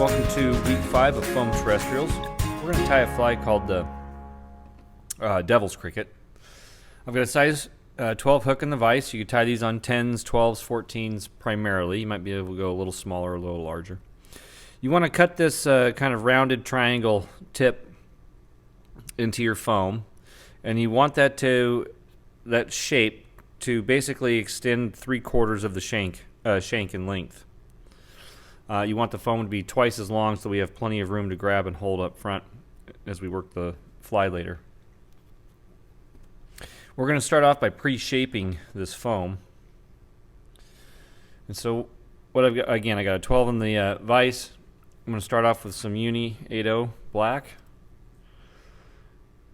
Welcome to week 5 of Foam Terrestrials. We're going to tie a fly called the Devil's Cricket. I've got a size 12 hook in the vise. You can tie these on 10s, 12s, 14s primarily. You might be able to go a little smaller or a little larger. You want to cut this kind of rounded triangle tip into your foam, and you want that shape to basically extend 3/4 of the shank in length. You want the foam to be twice as long so we have plenty of room to grab and hold up front as we work the fly later. We're going to start off by pre-shaping this foam. And so what I've got, again, I got a 12 in the vise. I'm going to start off with some Uni 80 black.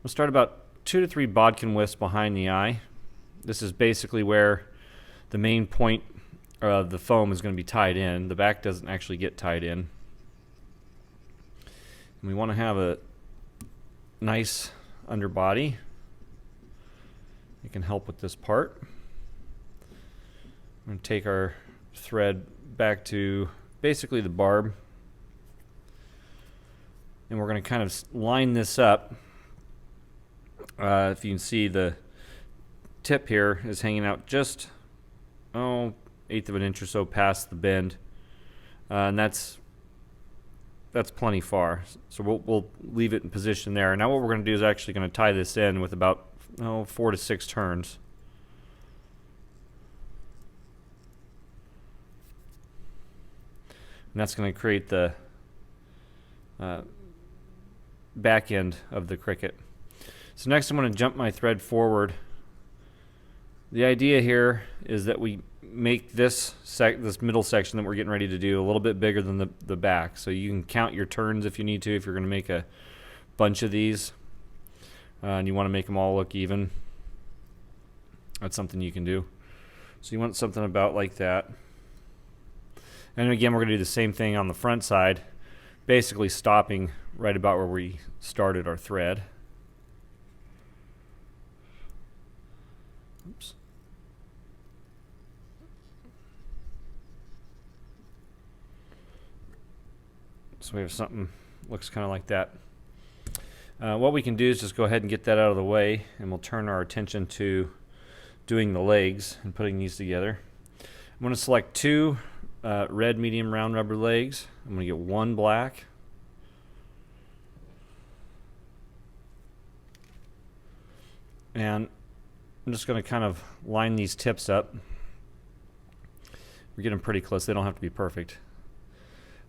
We'll start about 2 to 3 bodkin widths behind the eye. This is basically where the main point of the foam is going to be tied in. The back doesn't actually get tied in. And we want to have a nice underbody. It can help with this part. I'm going to take our thread back to basically the barb, and we're going to kind of line this up. If you can see, the tip here is hanging out just 1/8 of an inch or so past the bend, and that's plenty far. So we'll leave it in position there. Now what we're going to do is actually going to tie this in with about 4 to 6 turns. And that's going to create the back end of the cricket. So next I'm going to jump my thread forward. The idea here is that we make this middle section that we're getting ready to do a little bit bigger than the back. So you can count your turns if you need to, if you're going to make a bunch of these. And you want to make them all look even. That's something you can do. So you want something about like that. And again, we're going to do the same thing on the front side, basically stopping right about where we started our thread. Oops. So we have something looks kind of like that. What we can do is just go ahead and get that out of the way, and we'll turn our attention to doing the legs and putting these together. I'm going to select 2 red medium round rubber legs. I'm going to get 1 black. And I'm just going to kind of line these tips up. We're getting pretty close. They don't have to be perfect.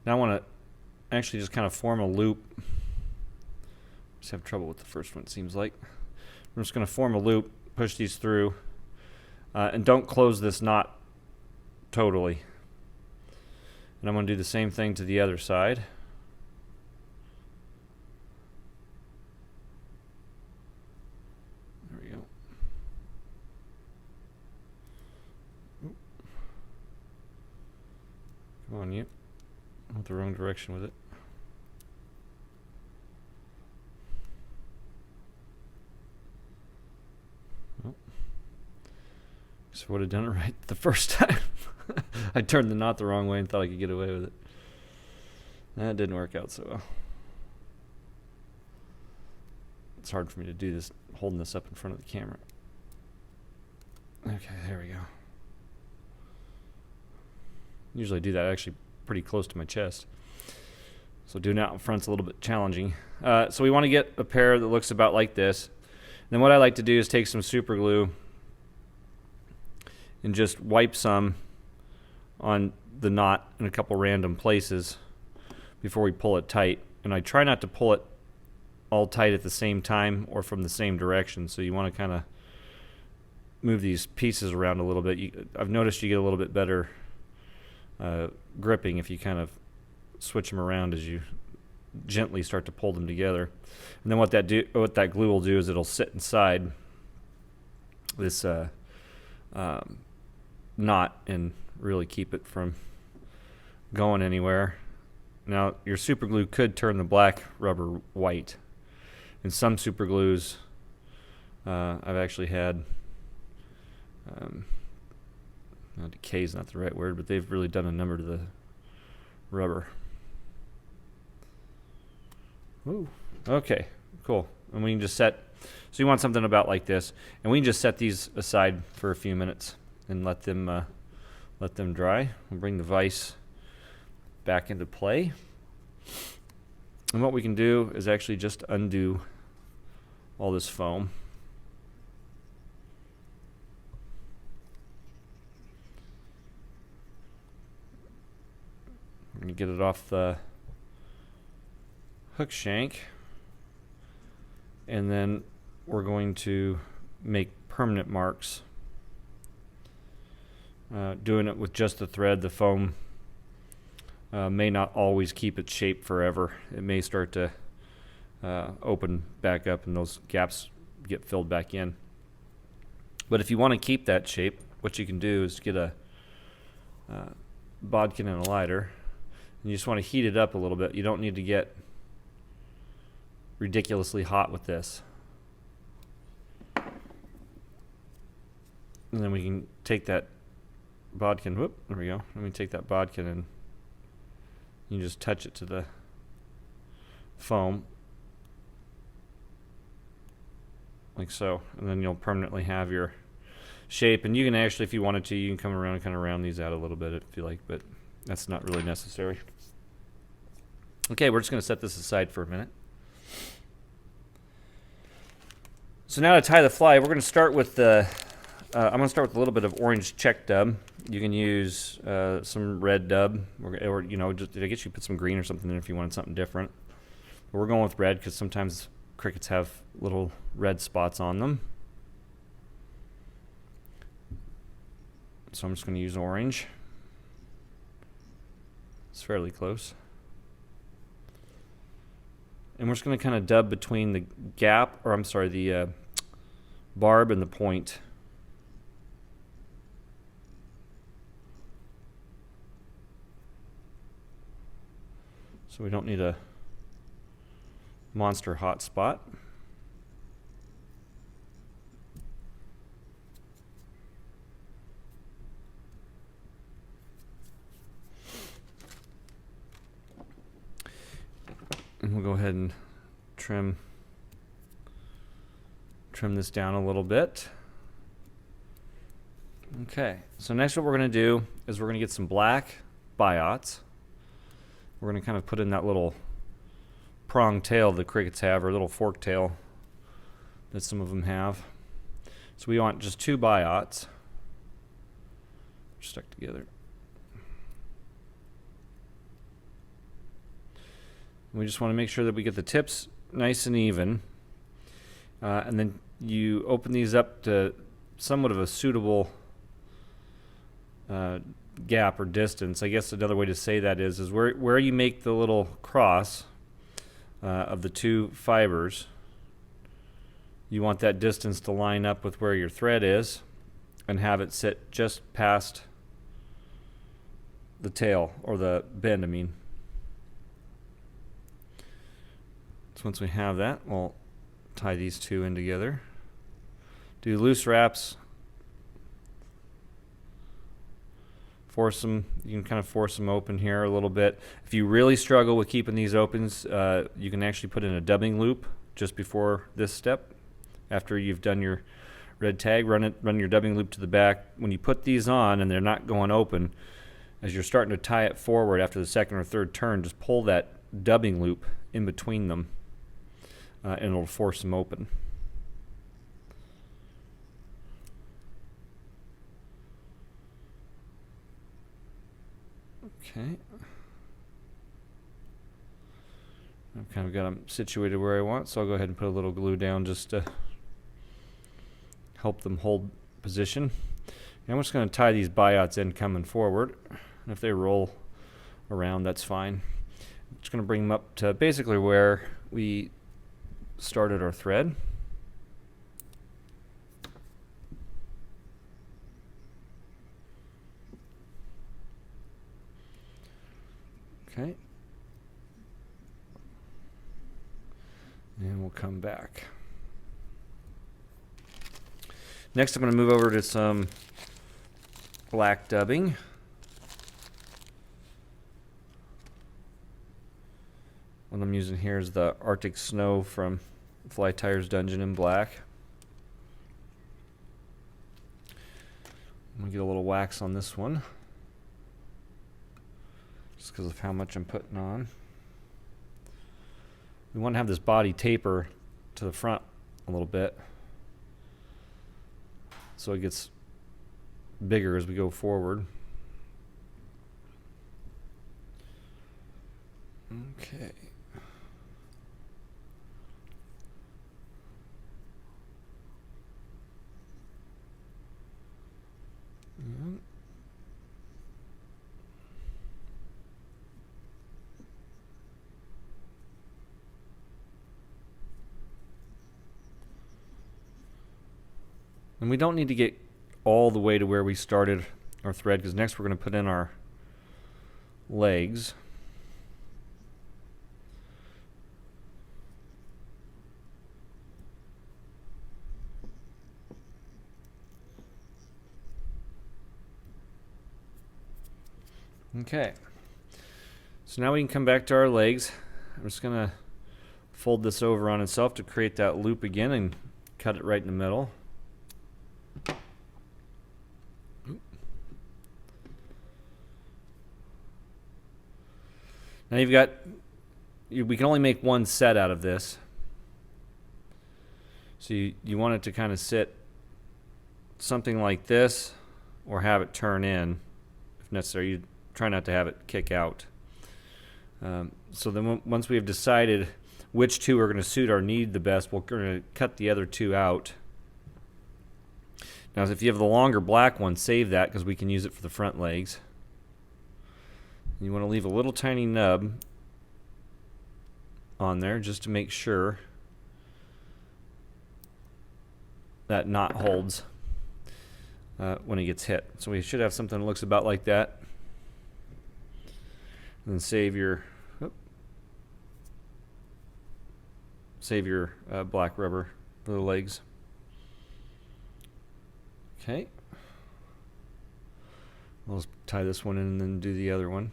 Now I want to actually just kind of form a loop. Just have trouble with the first one, it seems like. I'm just going to form a loop, push these through, and don't close this knot totally. And I'm going to do the same thing to the other side. There we go. Come on, you. I went the wrong direction with it. So I would have done it right the first time. I turned the knot the wrong way and thought I could get away with it. That didn't work out so well. It's hard for me to do this holding this up in front of the camera. Okay, there we go. Usually I do that actually pretty close to my chest. So doing it out in front's a little bit challenging. So we want to get a pair that looks about like this. Then what I like to do is take some super glue and just wipe some on the knot in a couple random places before we pull it tight. And I try not to pull it all tight at the same time or from the same direction. So you want to kind of move these pieces around a little bit. I've noticed you get a little bit better gripping if you kind of switch them around as you gently start to pull them together. And then what that glue will do is it'll sit inside this knot and really keep it from going anywhere. Now your super glue could turn the black rubber white. And some super glues I've actually had decay is not the right word, but they've really done a number to the rubber. Ooh. Okay, cool. And we can just set, so you want something about like this, and we can just set these aside for a few minutes and let them dry. We'll bring the vise back into play. And what we can do is actually just undo all this foam. We're going to get it off the hook shank, and then we're going to make permanent marks. Doing it with just the thread, the foam may not always keep its shape forever. It may start to open back up and those gaps get filled back in. But if you want to keep that shape, what you can do is get a bodkin and a lighter, and you just want to heat it up a little bit. You don't need to get ridiculously hot with this. And then we can take that bodkin, whoop, there we go. Let me take that bodkin and you just touch it to the foam like so, and then you'll permanently have your shape. And you can actually, if you wanted to, you can come around and kind of round these out a little bit if you like, but that's not really necessary. Okay, we're just going to set this aside for a minute. So now to tie the fly, we're going to start with the I'm going to start with a little bit of orange check dub. You can use some red dub, or you know, just, I guess you put some green or something in if you wanted something different. But we're going with red because sometimes crickets have little red spots on them. So I'm just going to use orange. It's fairly close. And we're just going to kind of dub between the gap, or I'm sorry, the barb and the point. So we don't need a monster hot spot. And we'll go ahead and trim this down a little bit. Okay, so next what we're going to do is we're going to get some black biots. We're going to kind of put in that little prong tail the crickets have, or little fork tail that some of them have. So we want just 2 biots stuck together. We just want to make sure that we get the tips nice and even. And then you open these up to somewhat of a suitable gap or distance. I guess another way to say that is where you make the little cross of the 2 fibers, you want that distance to line up with where your thread is and have it sit just past the tail, or the bend, I mean. So once we have that, we'll tie these 2 in together. Do loose wraps. Force them. You can kind of force them open here a little bit. If you really struggle with keeping these opens, you can actually put in a dubbing loop just before this step. After you've done your red tag, run your dubbing loop to the back. When you put these on and they're not going open, as you're starting to tie it forward after the second or third turn, just pull that dubbing loop in between them, and it'll force them open. Okay. I've kind of got them situated where I want, so I'll go ahead and put a little glue down just to help them hold position. And I'm just going to tie these biots in coming forward. And if they roll around, that's fine. I'm just going to bring them up to basically where we started our thread. Okay. And we'll come back. Next, I'm going to move over to some black dubbing. Want to I'm using here is the Arctic Snow from Fly Tires Dungeon in black. I'm going to get a little wax on this one, just because of how much I'm putting on. We want to have this body taper to the front a little bit, so it gets bigger as we go forward. Okay. Yep. And we don't need to get all the way to where we started our thread, because next we're going to put in our legs. Okay, so now we can come back to our legs. I'm just going to fold this over on itself to create that loop again and cut it right in the middle. Now you've got, we can only make one set out of this. So you want it to kind of sit something like this, or have it turn in if necessary. You try not to have it kick out. So then once we have decided which two are going to suit our need the best, we're going to cut the other two out. Now if you have the longer black one, save that, because we can use it for the front legs. You want to leave a little tiny nub on there just to make sure that knot holds when it gets hit. So we should have something that looks about like that. And then save your black rubber for the legs. Okay. I'll just tie this one in and then do the other one.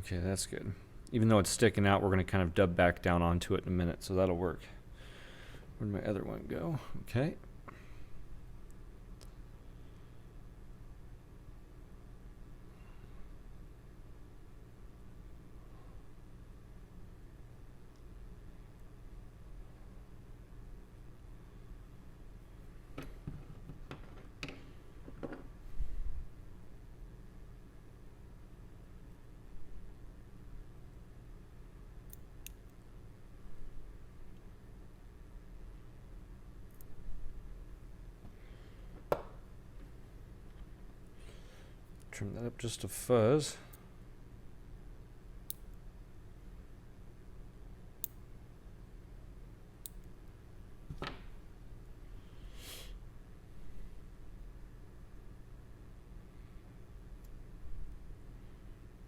Okay, that's good. Even though it's sticking out, we're going to kind of dub back down onto it in a minute, so that'll work. Where'd my other one go? Okay. Trim that up just a fuzz.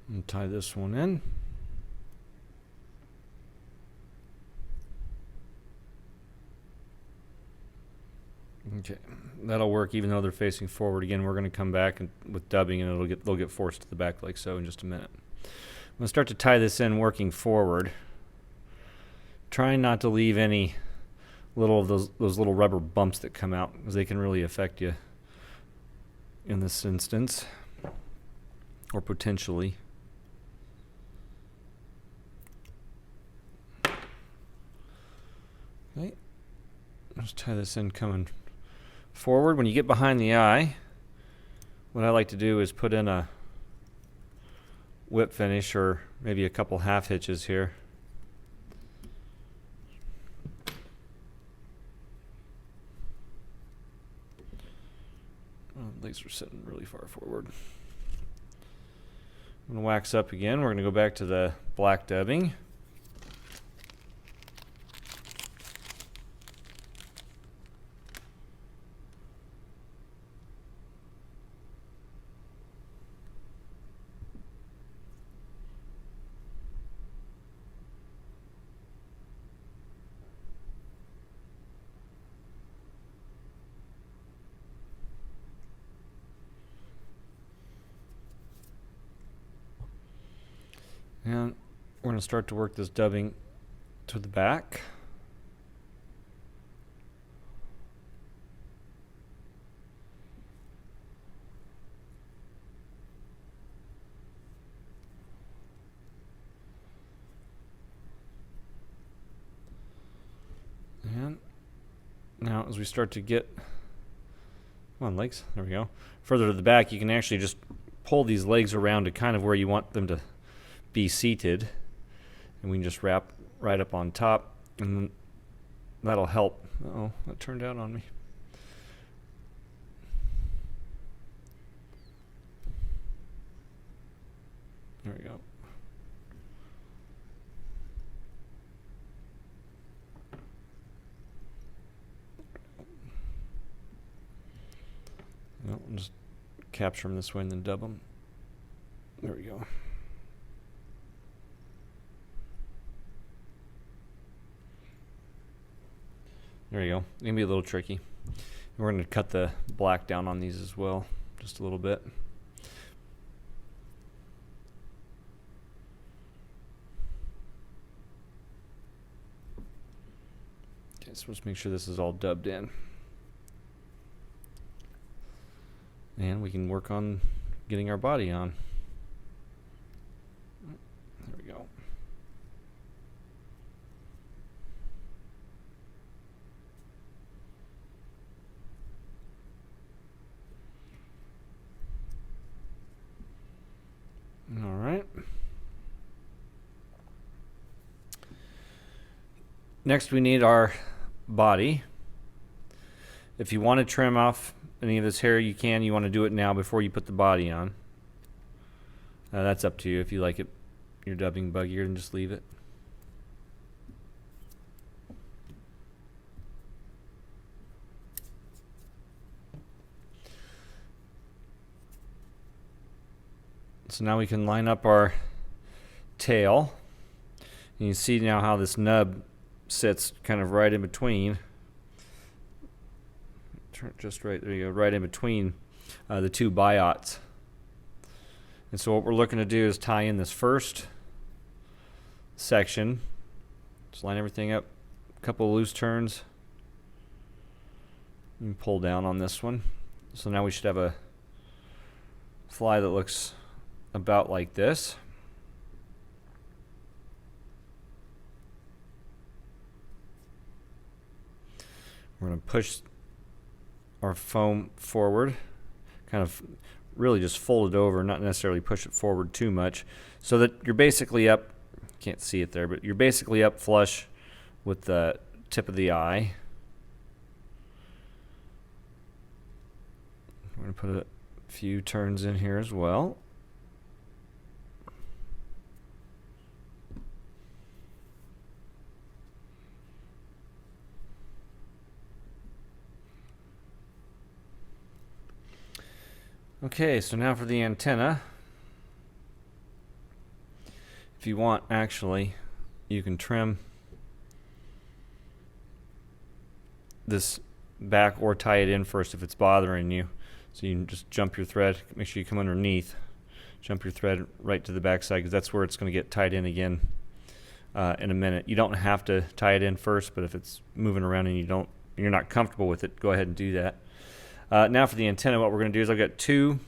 And tie this one in. Okay, that'll work even though they're facing forward. Again, we're going to come back and with dubbing, and they'll get forced to the back like so in just a minute. I'm going to start to tie this in working forward, trying not to leave any little of those little rubber bumps that come out, because they can really affect you in this instance, or potentially. Okay, let's tie this in coming forward. When you get behind the eye, what I like to do is put in a whip finish, or maybe a couple half hitches here. Oh, legs are sitting really far forward. I'm going to wax up again. We're going to go back to the black dubbing. And we're going to start to work this dubbing to the back. And now as we start to get, come on legs, there we go, further to the back, you can actually just pull these legs around to kind of where you want them to be seated, and we can just wrap right up on top, and that'll help. Uh-oh, that turned out on me. There we go. Well, we'll just capture them this way and then dub them. There we go. There you go. It's going to be a little tricky. We're going to cut the black down on these as well, just a little bit. Okay, so let's make sure this is all dubbed in. And we can work on getting our body on. There we go. All right. Next, we need our body. If you want to trim off any of this hair, you can. You want to do it now before you put the body on. That's up to you. If you like it, your dubbing buggier, then just leave it. So now we can line up our tail. And you see now how this nub sits kind of right in between. Turn it just right there, you go, right in between the two biots. And so what we're looking to do is tie in this first section. Just line everything up, a couple of loose turns, and pull down on this one. So now we should have a fly that looks about like this. We're going to push our foam forward, kind of really just fold it over, not necessarily push it forward too much, so that you're basically up, can't see it there, but you're basically up flush with the tip of the eye. We're going to put a few turns in here as well. Okay, so now for the antenna. If you want, actually, you can trim this back or tie it in first if it's bothering you. So you can just jump your thread, make sure you come underneath, jump your thread right to the back side, because that's where it's going to get tied in again in a minute. You don't have to tie it in first, but if it's moving around and you're not comfortable with it, go ahead and do that. Now for the antenna, what we're going to do is I've got two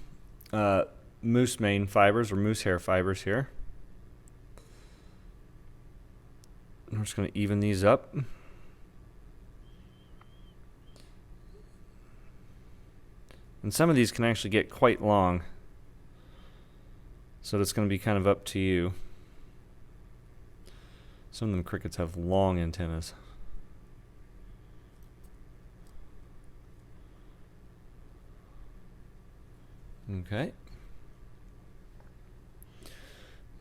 moose mane fibers or moose hair fibers here. I'm just going to even these up. And some of these can actually get quite long, so it's going to be kind of up to you. Some of them crickets have long antennas. Okay.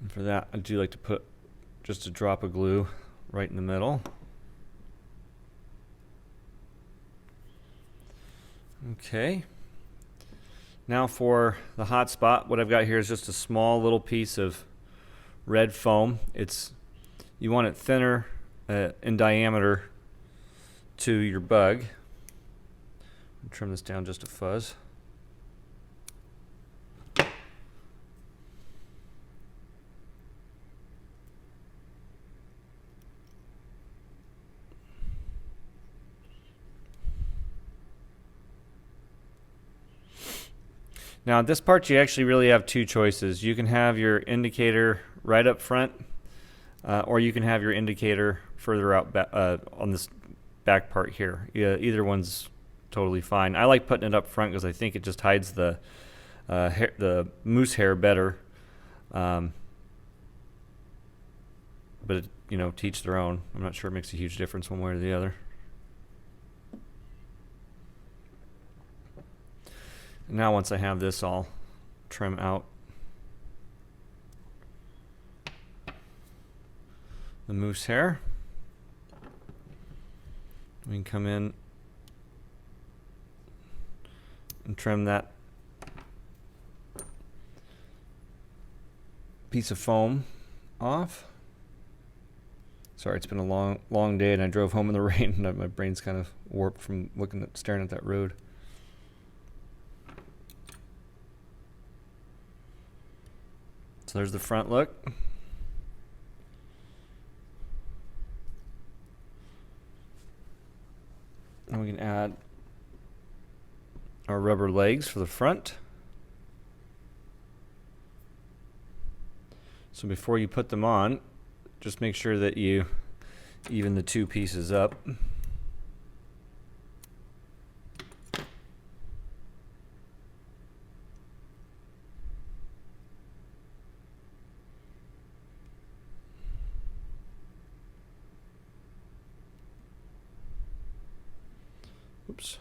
And for that, I do like to put just a drop of glue right in the middle. Okay. Now for the hot spot, what I've got here is just a small little piece of red foam. You want it thinner in diameter to your bug. I'll trim this down just a fuzz. Now this part you actually really have two choices. You can have your indicator right up front, or you can have your indicator further out on this back part here. Yeah, either one's totally fine. I like putting it up front because I think it just hides the moose hair better. But it, to each their own. I'm not sure it makes a huge difference one way or the other. Now once I have this, I'll trim out the moose hair. We can come in and trim that piece of foam off. Sorry, it's been a long day and I drove home in the rain and my brain's kind of warped from staring at that road. So there's the front look. And we can add our rubber legs for the front. So before you put them on, just make sure that you even the two pieces up. Oops.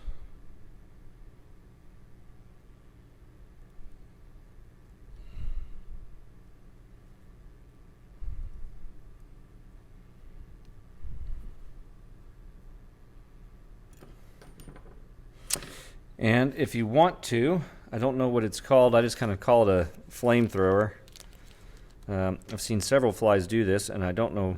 And if you want to, I don't know what it's called, I just kind of call it a flamethrower. I've seen several flies do this, and I don't know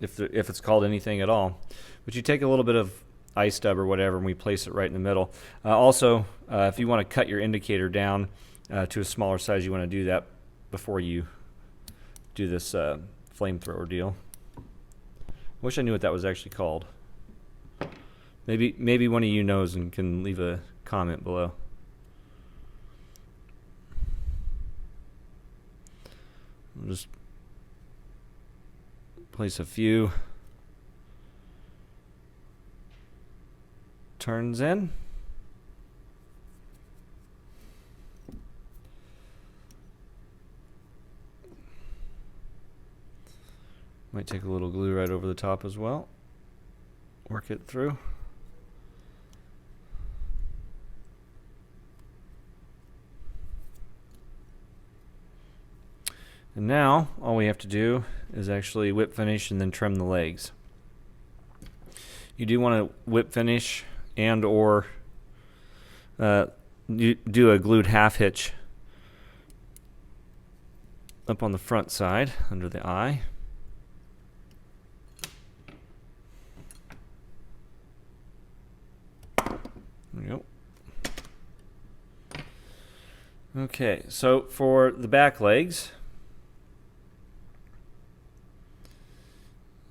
if it's called anything at all. But you take a little bit of ice stub or whatever, and we place it right in the middle. Also, if you want to cut your indicator down to a smaller size, you want to do that before you do this flamethrower deal. Wish I knew what that was actually called. Maybe one of you knows and can leave a comment below. I'll just place a few turns in. Might take a little glue right over the top as well. Work it through. And now all we have to do is actually whip finish and then trim the legs. You do want to whip finish and or you do a glued half hitch up on the front side under the eye. There we go. Okay, so for the back legs,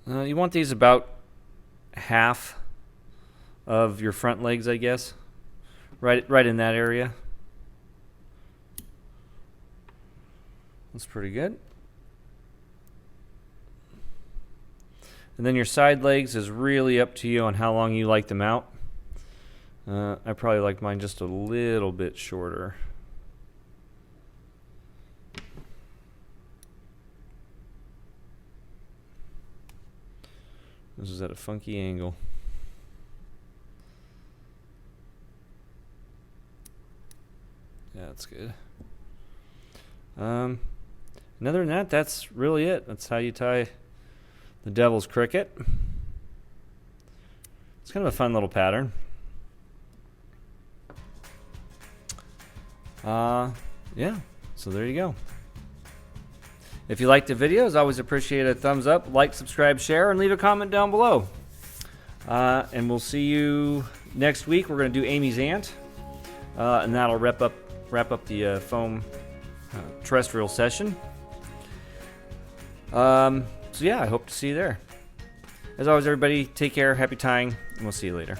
you want these about half of your front legs, I guess. Right in that area. That's pretty good. And then your side legs is really up to you on how long you like them out. I probably like mine just a little bit shorter. This is at a funky angle. Yeah, that's good. Other than that, that's really it. That's how you tie the devil's cricket. It's kind of a fun little pattern. Yeah, so there you go. If you liked the video, as always, appreciate a thumbs up, like, subscribe, share, and leave a comment down below. And we'll see you next week. We're going to do Amy's Ant, and that'll wrap up the foam terrestrial session. So yeah, I hope to see you there. As always, everybody, take care, happy tying, and we'll see you later.